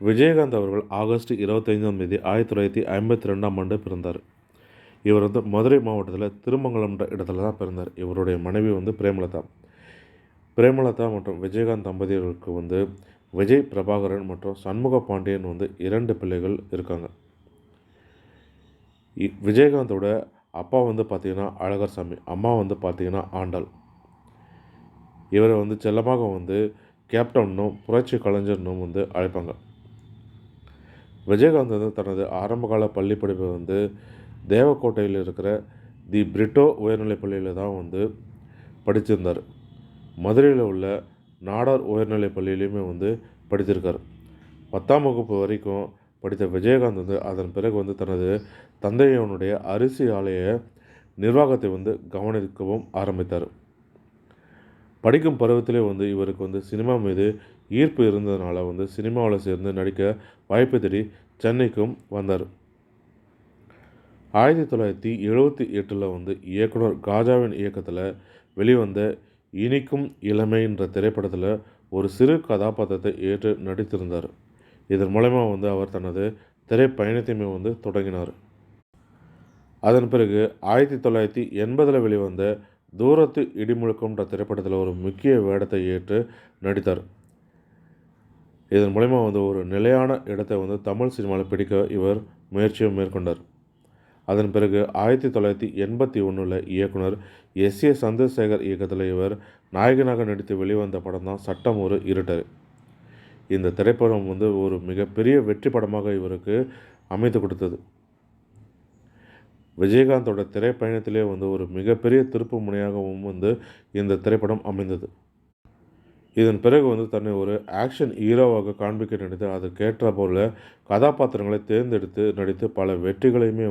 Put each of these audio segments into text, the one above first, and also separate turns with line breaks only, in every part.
விஜயகாந்த் அவர்கள் ஆகஸ்ட் 25ஆம் தேதி 1952ஆம் ஆண்டு பிறந்தார். இவர் மதுரை மாவட்டத்தில் திருமங்கலம்ன்ற இடத்துல தான் பிறந்தார். இவருடைய மனைவி பிரேமலதா. பிரேமலதா மற்றும் விஜயகாந்த் தம்பதியர்களுக்கு விஜய் பிரபாகரன் மற்றும் சண்முக பாண்டியன் 2 பிள்ளைகள் இருக்காங்க. விஜயகாந்தோட அப்பா பார்த்திங்கன்னா அழகர்சாமி, அம்மா பார்த்திங்கன்னா ஆண்டாள். இவரை செல்லமாக கேப்டன்னும் புரட்சி கலைஞர்னும் அழைப்பாங்க. விஜயகாந்த் தனது ஆரம்பகால பள்ளி படிப்பை தேவக்கோட்டையில் இருக்கிற தி பிரிட்டோ உயர்நிலைப் பள்ளியில் தான் படிச்சிருந்தார். மதுரையில் உள்ள நாடார் உயர்நிலைப் பள்ளியிலையுமே படித்திருக்கார். 10ஆம் வகுப்பு வரைக்கும் படித்த விஜயகாந்த் அதன் பிறகு தனது தந்தையனுடைய அரிசி ஆலைய நிர்வாகத்தை கவனிக்கவும் ஆரம்பித்தார். படிக்கும் பருவத்திலே இவருக்கு சினிமா மீது ஈர்ப்பு இருந்ததுனால சினிமாவில் சேர்ந்து நடிக்க வாய்ப்பு தேடி சென்னைக்கும் வந்தார். 1978 இயக்குனர் காஜாவின் இயக்கத்தில் வெளிவந்த இனிக்கும் இளமைன்ற திரைப்படத்தில் ஒரு சிறு கதாபாத்திரத்தை ஏற்று நடித்திருந்தார். இதன் மூலமா அவர் தனது திரைப்பயணத்தையுமே தொடங்கினார். அதன் பிறகு 1980 வெளிவந்த தூரத்து இடிமுழக்கம்ன்ற திரைப்படத்தில் ஒரு முக்கிய வேடத்தை ஏற்று நடித்தார். இதன் மூலமா ஒரு நிலையான இடத்தை தமிழ் சினிமாவில் பிடிக்க இவர் முயற்சியும் மேற்கொண்டார். அதன் பிறகு 1981 இயக்குனர் எஸ்.ஏ. சந்திரசேகர் இயக்கத்தில் இவர் நாயகனாக நடித்து வெளிவந்த படம் தான் சட்டம் ஒரு இருட்டர். இந்த திரைப்படம் ஒரு மிகப்பெரிய வெற்றி படமாக இவருக்கு அமைத்து கொடுத்தது. விஜயகாந்தோட திரைப்பயணத்திலே ஒரு மிகப்பெரிய திருப்பு முனையாகவும் இந்த திரைப்படம் அமைந்தது. இதன் பிறகு தன்னை ஒரு ஆக்ஷன் ஹீரோவாக காண்பிக்க நினைத்து அதற்கேற்ற போல கதாபாத்திரங்களை தேர்ந்தெடுத்து நடித்து பல வெற்றிகளையுமே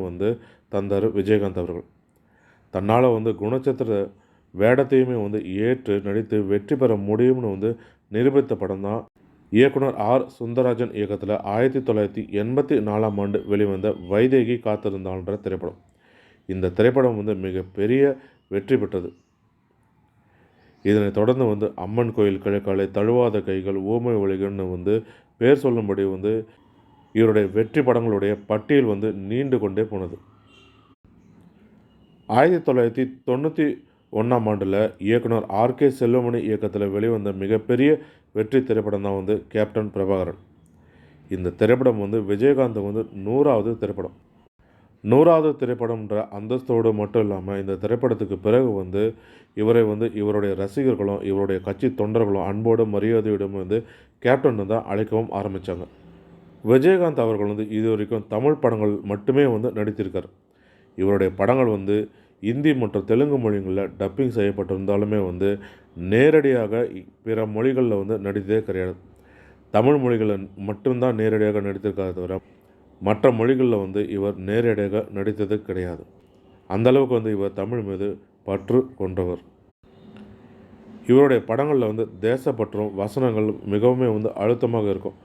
தந்தார் விஜயகாந்த் அவர்கள். தன்னால் குணச்சித்திர வேடத்தையுமே ஏற்று நடித்து வெற்றி பெற முடியும்னு நிரூபித்த படம் தான் இயக்குனர் ஆர். சுந்தரராஜன் இயக்கத்தில் 1984ஆம் ஆண்டு வெளிவந்த வைதேகி காத்திருந்தாள்ன்ற திரைப்படம். இந்த திரைப்படம் மிகப்பெரிய வெற்றி பெற்றது. இதனைத் தொடர்ந்து அம்மன் கோயில் கிழக்காலை, தழுவாத கைகள், ஊமை ஒலிகள்னு பேர் சொல்லும்படி இவருடைய வெற்றி படங்களுடைய பட்டியல் நீண்டு கொண்டே போனது. 1991ஆம் ஆண்டில் இயக்குனர் ஆர்.கே. செல்வமணி இயக்கத்தில் வெளிவந்த மிகப்பெரிய வெற்றி திரைப்படம் தான் கேப்டன் பிரபாகரன். இந்த திரைப்படம் விஜயகாந்த் 100வது திரைப்படம். 100வது திரைப்படம்ன்ற அந்தஸ்தோடு மட்டும் இல்லாமல் இந்த திரைப்படத்துக்கு பிறகு இவரை இவருடைய ரசிகர்களும் இவருடைய கட்சி தொண்டர்களும் அன்போடும் மரியாதையோடும் கேப்டன் தான் அழைக்கவும் ஆரம்பித்தாங்க. விஜயகாந்த் அவர்கள் இது வரைக்கும் தமிழ் படங்கள் மட்டுமே நடித்திருக்கார். இவருடைய படங்கள் இந்தி மற்றும் தெலுங்கு மொழிகளில் டப்பிங் செய்யப்பட்டிருந்தாலுமே நேரடியாக பிற மொழிகளில் நடித்ததே கிடையாது. தமிழ் மொழிகளில் மட்டும்தான் நேரடியாக நடித்திருக்காத தவிர மற்ற மொழிகளில் இவர் நேரடியாக நடித்தது கிடையாது. அந்தளவுக்கு இவர் தமிழ் மீது பற்று கொண்டவர். இவருடைய படங்களில் தேசப்பற்றும் வசனங்கள் மிகவும் அழுத்தமாக இருக்கும்.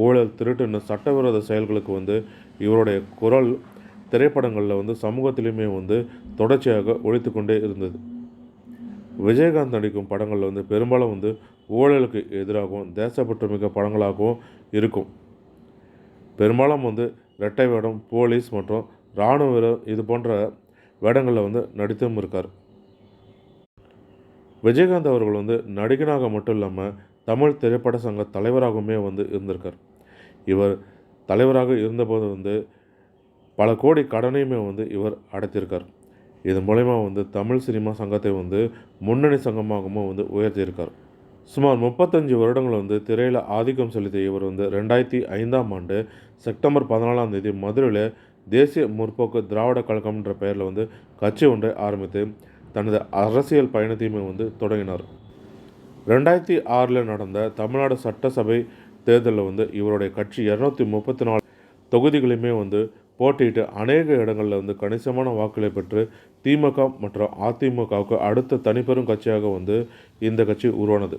ஊழல், திருட்டுன்னு சட்டவிரோத செயல்களுக்கு இவருடைய குரல் திரைப்படங்களில் சமூகத்திலுமே தொடர்ச்சியாக ஒலித்து கொண்டே இருந்தது. விஜயகாந்த் நடிக்கும் படங்களில் பெரும்பாலும் ஊழலுக்கு எதிராகவும் தேசப்பற்று மிக்க படங்களாகவும் இருக்கும். பெரும்பாலும் இரட்டை வேடம், போலீஸ் மற்றும் இராணுவ வீரர் இது போன்ற வேடங்களில் நடித்தும் இருக்கார். விஜயகாந்த் அவர்கள் நடிகனாக மட்டும் இல்லாமல் தமிழ் திரைப்பட சங்க தலைவராகவுமே இருந்திருக்கார். இவர் தலைவராக இருந்தபோது பல கோடி கடனையுமே இவர் அடைத்திருக்கார். இதன் மூலமா தமிழ் சினிமா சங்கத்தை முன்னணி சங்கமாகவும் உயர்த்தியிருக்கார். சுமார் 35 வருடங்கள் திரையில் ஆதிக்கம் செலுத்திய இவர் 2005ஆம் ஆண்டு செப்டம்பர் 14ஆம் தேதி மதுரையில் தேசிய முற்போக்கு திராவிட கழகம்ன்ற பெயரில் கட்சி ஒன்றை ஆரம்பித்து தனது அரசியல் பயணத்தையுமே தொடங்கினார். 2006 நடந்த தமிழ்நாடு சட்டசபை தேர்தலில் இவருடைய கட்சி 234 தொகுதிகளையுமே போட்டியிட்டு அநேக இடங்களில் கணிசமான வாக்குகளை பெற்று திமுக மற்றும் அதிமுகவுக்கு அடுத்த தனிப்பெரும் கட்சியாக இந்த கட்சி உருவானது.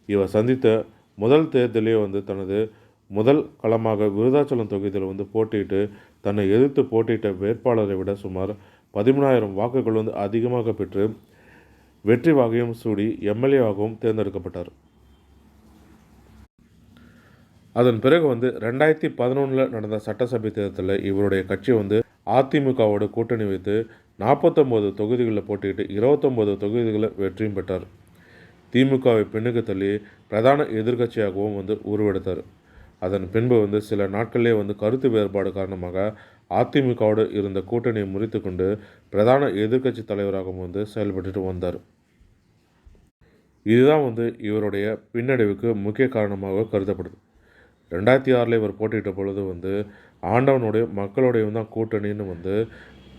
இவர் சந்தித்த முதல் தேர்தலே தனது முதல் களமாக விருதாச்சலம் தொகுதியில் போட்டியிட்டு தன்னை எதிர்த்து போட்டியிட்ட வேட்பாளரை விட சுமார் 13,000 வாக்குகள் அதிகமாக பெற்று வெற்றி வாகையும் சூடி எம்எல்ஏவாகவும் தேர்ந்தெடுக்கப்பட்டார். அதன் பிறகு 2011 நடந்த சட்டசபை தேர்தலில் இவருடைய கட்சி அதிமுகவோட கூட்டணி வைத்து 49 தொகுதிகளில் போட்டியிட்டு 29 தொகுதிகளில் வெற்றியும் பெற்றார். திமுகவை பின்னுக்கு தள்ளி பிரதான எதிர்க்கட்சியாகவும் உருவெடுத்தார். அதன் பின்பு சில நாட்களிலே கருத்து வேறுபாடு காரணமாக அதிமுகவோடு இருந்த கூட்டணியை முறித்து கொண்டு பிரதான எதிர்க்கட்சி தலைவராகவும் செயல்பட்டு வந்தார். இதுதான் இவருடைய பின்னடைவுக்கு முக்கிய காரணமாக கருதப்படுது. 2006 இவர் போட்டியிட்ட பொழுது ஆண்டவனுடைய மக்களுடைய தான் கூட்டணின்னு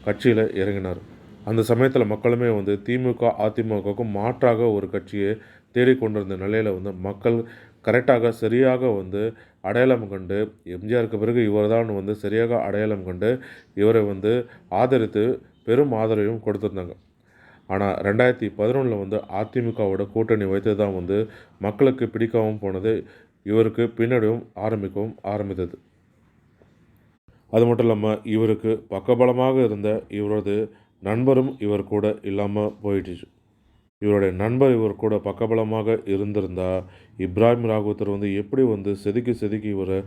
கட்சியில் இறங்கினார். அந்த சமயத்தில் மக்களுமே திமுக அதிமுகவுக்கும் மாற்றாக ஒரு கட்சியை தேடிக்கொண்டிருந்த நிலையில் மக்கள் கரெக்டாக சரியாக அடையாளம் கண்டு எம்ஜிஆருக்கு பிறகு இவர் தான் சரியாக அடையாளம் கண்டு இவரை ஆதரித்து பெரும் ஆதரவையும் கொடுத்துருந்தாங்க. ஆனால் 2011 அதிமுகவோட கூட்டணி வைத்து தான் மக்களுக்கு பிடிக்காமல் போனது. இவருக்கு பின்னடைவும் ஆரம்பித்தது. அது மட்டும் இல்லாமல் இவருக்கு பக்கபலமாக இருந்த இவரது நண்பரும் இவர் கூட இல்லாமல் போயிடுச்சு. இவருடைய நண்பர் இவர் கூட பக்கபலமாக இருந்திருந்தால் இப்ராஹிம் ராகவத்தர் எப்படி செதுக்கி இவரை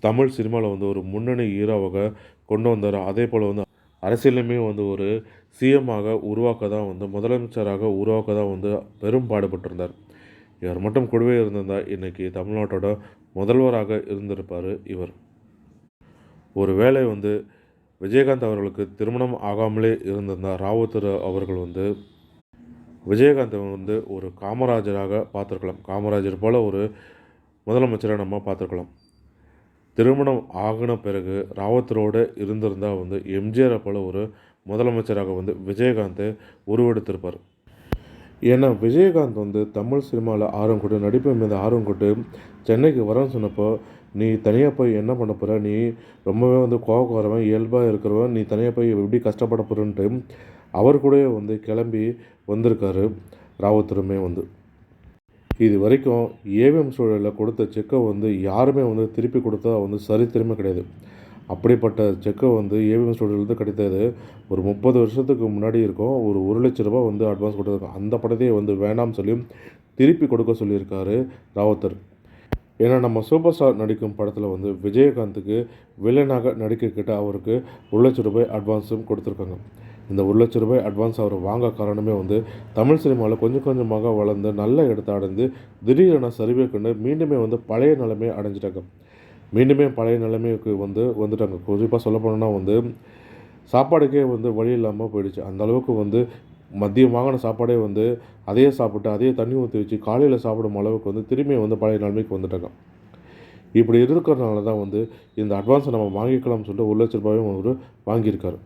தமிழ் சினிமாவில் ஒரு முன்னணி ஹீரோவாக கொண்டு வந்தார். அதே போல் அரசியலுமே ஒரு சிஎம்மாக உருவாக்க தான் முதலமைச்சராக உருவாக்க தான் பெரும் பாடுபட்டிருந்தார். இவர் மட்டும் கூடவே இருந்திருந்தால் இன்றைக்கி தமிழ்நாட்டோட முதல்வராக இருந்திருப்பார் இவர். ஒரு வேளை விஜயகாந்த் அவர்களுக்கு திருமணம் ஆகாமலே இருந்திருந்தார் ராவுத்தர் அவர்கள் விஜயகாந்தை ஒரு காமராஜராக பார்த்துருக்கலாம். காமராஜர் போல் ஒரு முதலமைச்சரை நம்ம பார்த்துருக்கலாம். திருமணம் ஆகின பிறகு ராவத்தரோடு இருந்திருந்தால் எம்ஜிஆரை போல் ஒரு முதலமைச்சராக விஜயகாந்தை உருவெடுத்திருப்பார். ஏன்னா விஜயகாந்த் தமிழ் சினிமாவில் ஆர்வம் கொண்டு நடிப்பு மீது ஆர்வம் கொண்டு சென்னைக்கு வரேன்னு சொன்னப்போ, நீ தனியாக போய் என்ன பண்ண போகிற, நீ ரொம்பவே கோவக்காரவன் இயல்பாக இருக்கிறவன், நீ தனியாக போய் எப்படி கஷ்டப்பட போகிறன்ட்டு அவர் கூட கிளம்பி வந்திருக்காரு ராவத்தருமே. இது வரைக்கும் ஏவிஎம் சூழலில் கொடுத்த செக்கை யாருமே திருப்பி கொடுத்தா சரித்திரமே கிடையாது. அப்படிப்பட்ட செக்கை ஏவிஎம் ஸ்டூடியோலேருந்து கிடைத்தது ஒரு 30 வருஷத்துக்கு முன்னாடி இருக்கும். ஒரு 1 லட்ச ரூபா அட்வான்ஸ் கொடுத்துருக்காங்க. அந்த படத்தையே வேணாம்னு சொல்லி திருப்பி கொடுக்க சொல்லியிருக்காரு ராவத்தர். ஏன்னா நம்ம சூப்பர் ஸ்டார் நடிக்கும் படத்தில் விஜயகாந்துக்கு வில்லனாக நடிக்க கிட்ட அவருக்கு 1 லட்ச ரூபாய் அட்வான்ஸும் கொடுத்துருக்காங்க. இந்த 1 லட்ச ரூபாய் அட்வான்ஸ் அவர் வாங்க காரணமே தமிழ் சினிமாவில் கொஞ்சம் கொஞ்சமாக வளர்ந்து நல்ல இடத்தை அடைந்து திடீரென சரிவை கண்டு மீண்டுமே பழைய நிலைமையை அடைஞ்சிட்டாங்க. மீண்டுமே பழைய நிலைமைக்கு வந்துட்டாங்க. குறிப்பாக சொல்ல போனோன்னா சாப்பாடுக்கே வழி இல்லாமல் போயிடுச்சு. அந்த அளவுக்கு மதியம் வாங்கின சாப்பாடே அதையே சாப்பிட்டு அதையே தண்ணி ஊற்றி வச்சு காலையில் சாப்பிடும் அளவுக்கு திரும்பி பழைய நிலைமைக்கு வந்துட்டாங்க. இப்படி இருக்கிறதுனால தான் இந்த அட்வான்ஸை நம்ம வாங்கிக்கலாம்னு சொல்லிட்டு 1 லட்ச ரூபாயும் அவர் வாங்கியிருக்காரு.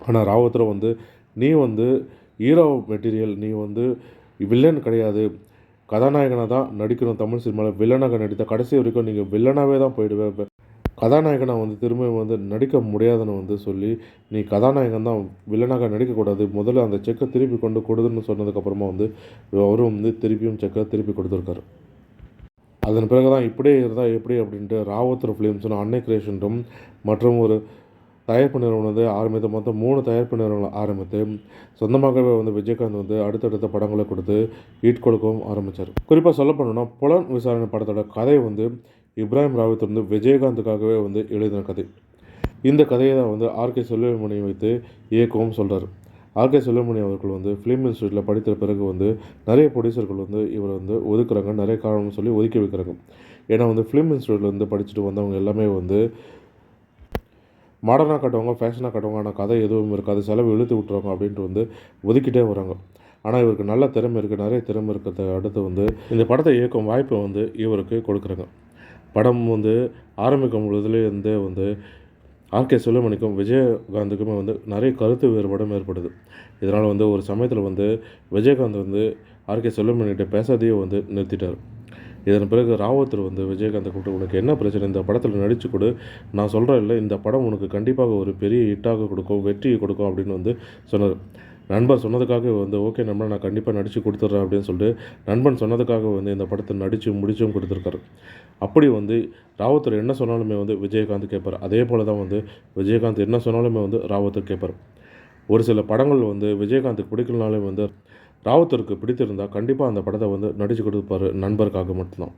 ஆனால் ராவத்தர் நீ ஹீரோ மெட்டீரியல், நீ வில்லன் கிடையாது, கதாநாயகனாக தான் நடிக்கணும். தமிழ் சினிமாவில் வில்லனாக நடித்த கடைசி வரைக்கும் நீங்கள் வில்லனாகவே தான் போயிடுவேன். கதாநாயகனாக திரும்ப நடிக்க முடியாதுன்னு சொல்லி நீ கதாநாயகன் தான், வில்லனாக நடிக்கக்கூடாது, முதல்ல அந்த செக்கை திருப்பி கொண்டு கொடுதுன்னு சொன்னதுக்கப்புறமா அவரும் திருப்பியும் செக்கை திருப்பி கொடுத்துருக்காரு. அதன் பிறகு தான் இப்படியே இருந்தால் எப்படி அப்படின்ட்டு ராவத்தர் ஃபிலிம்ஸ்னு அன்னை கிரியேஷன்டும் மற்றும் ஒரு தயாரிப்பு நிறுவனம் ஆரம்பித்து மொத்தம் 3 தயாரிப்பு நிறுவனங்கள் ஆரம்பித்து சொந்தமாகவே விஜயகாந்த் அடுத்தடுத்த படங்களை கொடுத்து ஈட் கொடுக்கவும் ஆரம்பித்தார். குறிப்பாக சொல்ல போனோம்னா புலன் விசாரணை படத்தோட கதை இப்ராஹிம் ராவத்தர் விஜயகாந்துக்காகவே எழுதின கதை. இந்த கதையை தான் ஆர்கே செல்வமணி வைத்து இயக்கவும் சொல்கிறார். ஆர்கே செல்வமணி அவர்கள் ஃபிலிம் இன்ஸ்டியூட்டில் படித்த பிறகு நிறைய ப்ரொடியூசர்கள் இவர் ஒதுக்குறாங்க, நிறைய காரணம்னு சொல்லி ஒதுக்கி வைக்கிறாங்க. ஏன்னா ஃபிலிம் இன்ஸ்டியூட்டில் படிச்சுட்டு வந்தவங்க எல்லாமே மாடர்னாக காட்டுவாங்க, ஃபேஷனாக காட்டுவாங்க, ஆனால் கதை எதுவும் இருக்காது, செலவு இழுத்து விட்டுருவாங்க அப்படின்ட்டு ஒதுக்கிட்டே வராங்க. ஆனால் இவருக்கு நல்ல திறமை இருக்குது, நிறைய திறமை இருக்கிறத அடுத்து இந்த படத்தை இயக்கும் வாய்ப்பை இவருக்கு கொடுக்குறாங்க. படம் ஆரம்பிக்கும் பொழுதுலேருந்தே ஆர்கே செல்வமணிக்கும் விஜயகாந்துக்குமே நிறைய கருத்து வேறுபாடும் ஏற்படுது. இதனால் ஒரு சமயத்தில் விஜயகாந்த் ஆர்கே செல்வமணிகிட்ட பேசாதையே நிறுத்திட்டார். இதன் பிறகு ராவத்தர் விஜயகாந்தை கூப்பிட்டு, உனக்கு என்ன பிரச்சனை, இந்த படத்தில் நடித்து கொடு, நான் சொல்கிறேன் இல்லை, இந்த படம் உனக்கு கண்டிப்பாக ஒரு பெரிய ஹிட்டாக கொடுக்கும், வெற்றியை கொடுக்கும் அப்படின்னு சொன்னார். நண்பர் சொன்னதுக்காக ஓகே நண்பன், நான் கண்டிப்பாக நடித்து கொடுத்துட்றேன் அப்படின்னு சொல்லிட்டு நண்பன் சொன்னதுக்காக இந்த படத்தை நடித்து முடிச்சும் கொடுத்துருக்காரு. அப்படி ராவத்தர் என்ன சொன்னாலுமே விஜயகாந்த் கேட்பார். அதே போல் தான் விஜயகாந்த் என்ன சொன்னாலுமே ராவத்தர் கேட்பார். ஒரு சில படங்கள் விஜயகாந்துக்கு பிடிக்கலனாலே ராவத்தருக்கு பிடித்திருந்தால் கண்டிப்பாக அந்த படத்தை நடித்து கொடுப்பார், நண்பருக்காக மட்டும்தான்.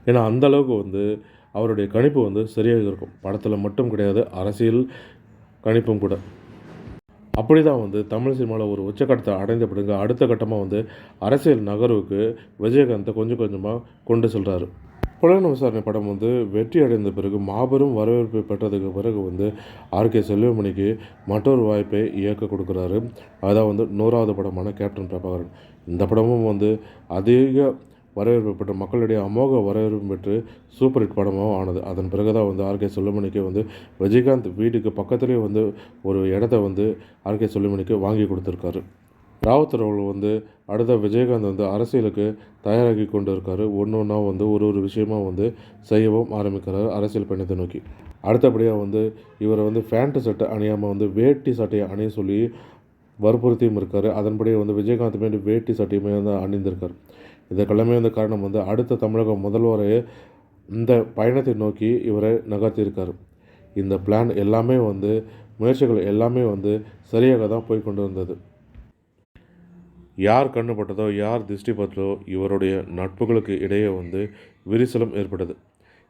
ஏன்னா அந்தளவுக்கு வந்து அவருடைய கணிப்பு வந்து சரியாக இருக்கும். படத்தில் மட்டும் கிடையாது, அரசியல் கணிப்பும் கூட. அப்படி தான் வந்து தமிழ் சினிமாவில் ஒரு உச்சக்கட்டத்தை அடைந்த பிறகு அடுத்த கட்டமாக வந்து அரசியல் நகர்வுக்கு விஜயகாந்தை கொஞ்சம் கொஞ்சமாக கொண்டு செல்கிறாரு. புலன் விசாரணை படம் வந்து வெற்றி அடைந்த பிறகு மாபெரும் வரவேற்பை பெற்றதுக்கு பிறகு வந்து ஆர்கே செல்வமணிக்கு மற்றொரு வாய்ப்பை இயக்க கொடுக்குறாரு. அதான் வந்து 100வது படமான கேப்டன் பிரபாகரன். இந்த படமும் வந்து அதிக வரவேற்பு பெற்று மக்களிடையே அமோக வரவேற்பு பெற்று சூப்பர் ஹிட் படமாகவும் ஆனது. அதன் பிறகு தான் வந்து ஆர்கே செல்வமணிக்கு வந்து விஜயகாந்த் வீட்டுக்கு பக்கத்துலேயே வந்து ஒரு இடத்த வந்து ஆர்கே செல்வமணிக்கு வாங்கி கொடுத்துருக்காரு. ராவுத்தர் அவர்கள் வந்து அடுத்த விஜயகாந்த் வந்து அரசியலுக்கு தயாராகி கொண்டு இருக்காரு. ஒன்று ஒன்றா வந்து ஒரு விஷயமாக வந்து செய்யவும் ஆரம்பிக்கிறார் அரசியல் பயணத்தை நோக்கி. அடுத்தபடியாக வந்து இவரை வந்து ஃபேண்ட்டு சட்டை அணியாமல் வந்து வேட்டி சட்டையை அணிய சொல்லி வற்புறுத்தியும் இருக்கார். அதன்படியே வந்து விஜயகாந்த் மேலே வேட்டி சட்டையுமே வந்து அணிந்திருக்கார். இதற்கெல்லாமே வந்து காரணம் வந்து அடுத்த தமிழக முதல்வரை இந்த பயணத்தை நோக்கி இவரை நகர்த்தியிருக்கார். இந்த பிளான் எல்லாமே வந்து முயற்சிகள் எல்லாமே வந்து சரியாக தான் போய் கொண்டு வந்தது. யார் கண்ணுப்பட்டதோ யார் திருஷ்டி பட்டதோ இவருடைய நட்புகளுக்கு இடையே வந்து விரிசலும் ஏற்பட்டது.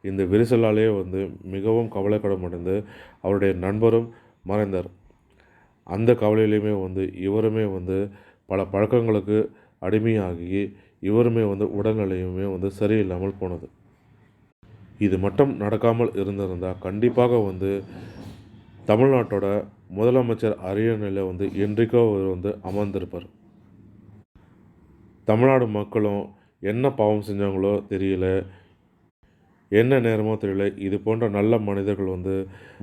இந்த விரிசலாலேயே வந்து மிகவும் கவலைக்கிடமடைந்து அவருடைய நண்பரும் மறைந்தார். அந்த கவலையிலையுமே வந்து இவருமே வந்து பல பழக்கங்களுக்கு அடிமையாகி இவருமே வந்து உடல்நிலையுமே வந்து சரியில்லாமல் போனது. இது மட்டும் நடக்காமல் இருந்திருந்தால் கண்டிப்பாக வந்து தமிழ்நாட்டோட முதலமைச்சர் அரியணையில் வந்து என்றைக்கோ அவர் வந்து அமர்ந்திருப்பார். தமிழ்நாடு மக்களும் என்ன பாவம் செஞ்சாங்களோ தெரியல, என்ன நேரமோ தெரியல, இது போன்ற நல்ல மனிதர்கள் வந்து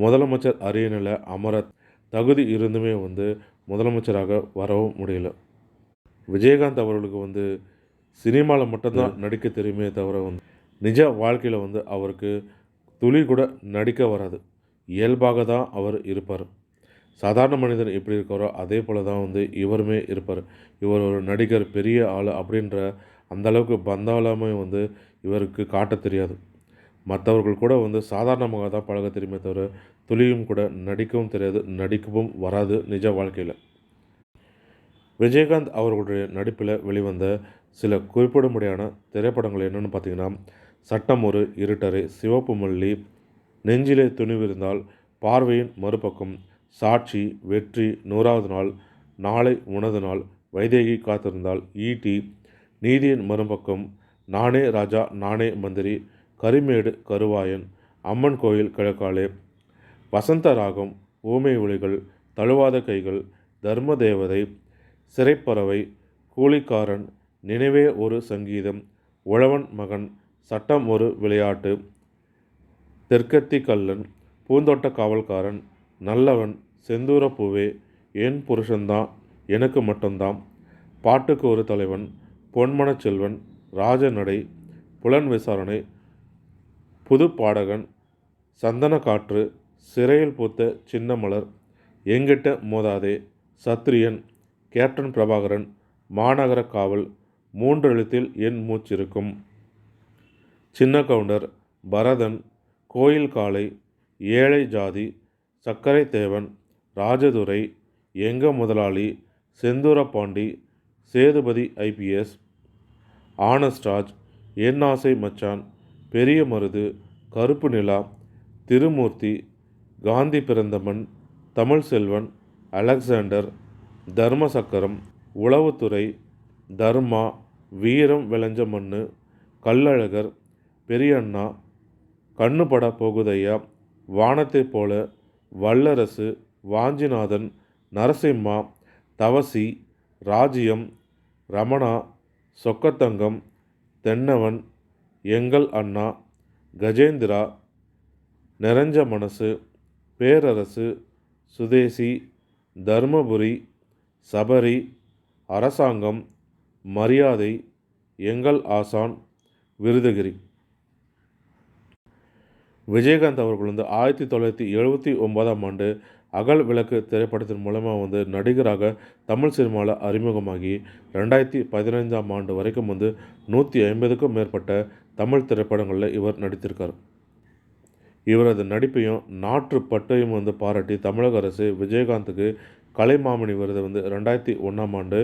முதலமைச்சர் அரியணையில் அமர தகுதி இருந்துமே வந்து முதலமைச்சராக வரவும் முடியல. விஜயகாந்த் அவர்களுக்கு வந்து சினிமாவில் மட்டும்தான் நடிக்க தெரியுமே தவிர வந்து நிஜ வாழ்க்கையில் வந்து அவருக்கு துளி கூட நடிக்க வராது. இயல்பாக தான் அவர் இருப்பார். சாதாரண மனிதன் எப்படி இருக்காரோ அதே போல் தான் வந்து இவருமே இருப்பார். இவர் ஒரு நடிகர், பெரிய ஆள் அப்படின்ற அந்தளவுக்கு பந்தாலாமே வந்து இவருக்கு காட்ட தெரியாது. மற்றவர்கள் கூட வந்து சாதாரணமாக தான் பழக தெரியுமே தவிர துளியும் கூட நடிக்கவும் தெரியாது, நடிக்கவும் வராது நிஜ வாழ்க்கையில். விஜயகாந்த் அவர்களுடைய நடிப்பில் வெளிவந்த சில குறிப்பிடும்படியான திரைப்படங்கள் என்னென்னு பார்த்தீங்கன்னா, சட்டம் ஒரு இருட்டறை, சிவப்பு மல்லி, நெஞ்சிலே துணிவிருந்தால், பார்வையின் மறுபக்கம், சாட்சி, வெற்றி, 100வது நாள், நாளை உனது நாள், வைதேகி காத்திருந்தால், ஈட்டி, நீதியின் மறுபக்கம், நானே ராஜா நானே மந்திரி, கரிமேடு கருவாயன், அம்மன் கோயில் கிழக்காலே, வசந்த ராகம், ஊமை ஒளிகள், தழுவாத கைகள், தர்ம தேவதை, சிறைப்பறவை, கூலிக்காரன், நினைவே ஒரு சங்கீதம், உழவன் மகன், சட்டம் ஒரு விளையாட்டு, தெற்கத்தி கல்லன், பூந்தோட்ட காவல்காரன், நல்லவன், செந்தூர பூவே, என் புருஷன்தான் எனக்கு மட்டும்தான், பாட்டுக்கு ஒரு தலைவன், பொன்மனச் செல்வன், ராஜநடை, புலன் விசாரணை, புது பாடகன், சந்தன காற்று, சிறையில் பூத்த சின்ன மலர், எங்கிட்ட மோதாதே, சத்திரியன், கேப்டன் பிரபாகரன், மாநகர காவல், 3 எழுத்தில் என் மூச்சிருக்கும், சின்ன கவுண்டர், பரதன், கோயில் காளை, ஏழை ஜாதி, சக்கரை தேவன், ராஜதுரை, எங்க முதலாளி, செந்தூர பாண்டி, சேதுபதி ஐபிஎஸ், ஆனஸ்ட்ராஜ், என் ஆசை மச்சான், பெரிய மருது, கருப்பு நிலா, திருமூர்த்தி, காந்தி பிறந்த மண், தமிழ் செல்வன், அலெக்சாண்டர், தர்ம சக்கரம், உளவுத்துறை, தர்மா, வீரம் விளைஞ்ச மண்ணு, கள்ளழகர், பெரியண்ணா, கண்ணுபட போகுதையா, வானத்தைப் போல, வல்லரசு, வாஞ்சிநாதன், நரசிம்மா, தவசி, ராஜ்யம், ரமணா, சொக்கத்தங்கம், தென்னவன், எங்கள் அண்ணா, கஜேந்திரா, நிறைஞ்ச மனசு, பேரரசு, சுதேசி, தர்மபுரி, சபரி, அரசாங்கம், மரியாதை, எங்கள் ஆசான், விருதகிரி. விஜயகாந்த் அவர்கள் வந்து 1979ஆம் ஆண்டு அகல் விளக்கு திரைப்படத்தின் மூலமாக வந்து நடிகராக தமிழ் சினிமாவில் அறிமுகமாகி 2015ஆம் ஆண்டு வரைக்கும் வந்து 150க்கும் மேற்பட்ட தமிழ் திரைப்படங்களில் இவர் நடித்திருக்கார். இவரது நடிப்பையும் நாட்டுப்பற்றையும் வந்து பாராட்டி தமிழக அரசு விஜயகாந்துக்கு கலைமாமணி விருது வந்து 2001ஆம் ஆண்டு,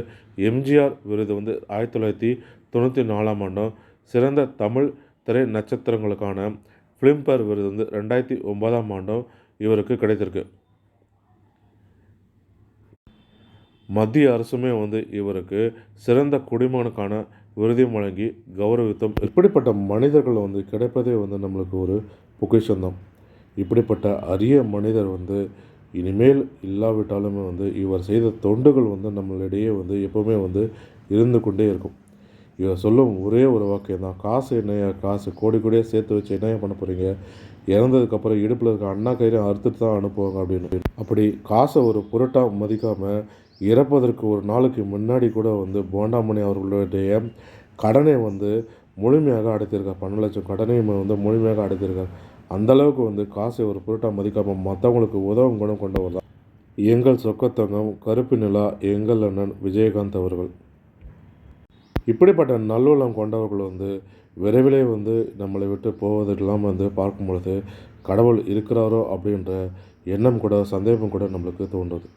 எம்ஜிஆர் விருது வந்து 1994ஆம் ஆண்டும், சிறந்த தமிழ் திரை நட்சத்திரங்களுக்கான ஃபிலிம்பேர் விருது வந்து 2009ஆம் ஆண்டும் இவருக்கு கிடைத்திருக்கு. மத்திய அரசுமே வந்து இவருக்கு சிறந்த குடிமகனுக்கான விருதையும் வழங்கி கௌரவித்தோம். இப்படிப்பட்ட மனிதர்கள் வந்து கிடைப்பதே வந்து நம்மளுக்கு ஒரு பொக்கிஷம்தான். இப்படிப்பட்ட அரிய மனிதர் வந்து இனிமேல் இல்லாவிட்டாலுமே வந்து இவர் செய்த தொண்டுகள் வந்து நம்மளிடையே வந்து எப்போவுமே வந்து இருந்து கொண்டே இருக்கும். இவர் சொல்லும் ஒரே ஒரு வாக்கியம் தான், காசு என்னையா காசு, கோடி கோடியாக சேர்த்து வச்சு என்னையா பண்ண போகிறீங்க, இறந்ததுக்கப்புறம் இடுப்பில் இருக்க அண்ணா கயிறையும் அறுத்துட்டு தான் அனுப்புவாங்க அப்படின்னு. அப்படி காசை ஒரு பொருட்டாக மதிக்காமல் இறப்பதற்கு ஒரு நாளுக்கு முன்னாடி கூட வந்து போண்டாமணி அவர்களுடைய கடனை வந்து முழுமையாக அடைத்திருக்கார். 12 லட்சம் கடனையும் வந்து முழுமையாக அடைத்திருக்கார். அந்தளவுக்கு வந்து காசை ஒரு பொருட்டாக மதிக்காமல் மற்றவங்களுக்கு உதவும் குணம் கொண்டவர் தான் எங்கள் சொக்கத்தங்கம் கருப்பு நிலா எங்கள் அண்ணன் விஜயகாந்த் அவர்கள். இப்படிப்பட்ட நல்லுள்ளம் கொண்டவர்கள் வந்து விரைவிலே வந்து நம்மளை விட்டு போவதெல்லாம் வந்து பார்க்கும் பொழுது கடவுள் இருக்கிறாரோ அப்படின்ற எண்ணம் கூட சந்தேகம் கூட நம்மளுக்கு தோன்றுது.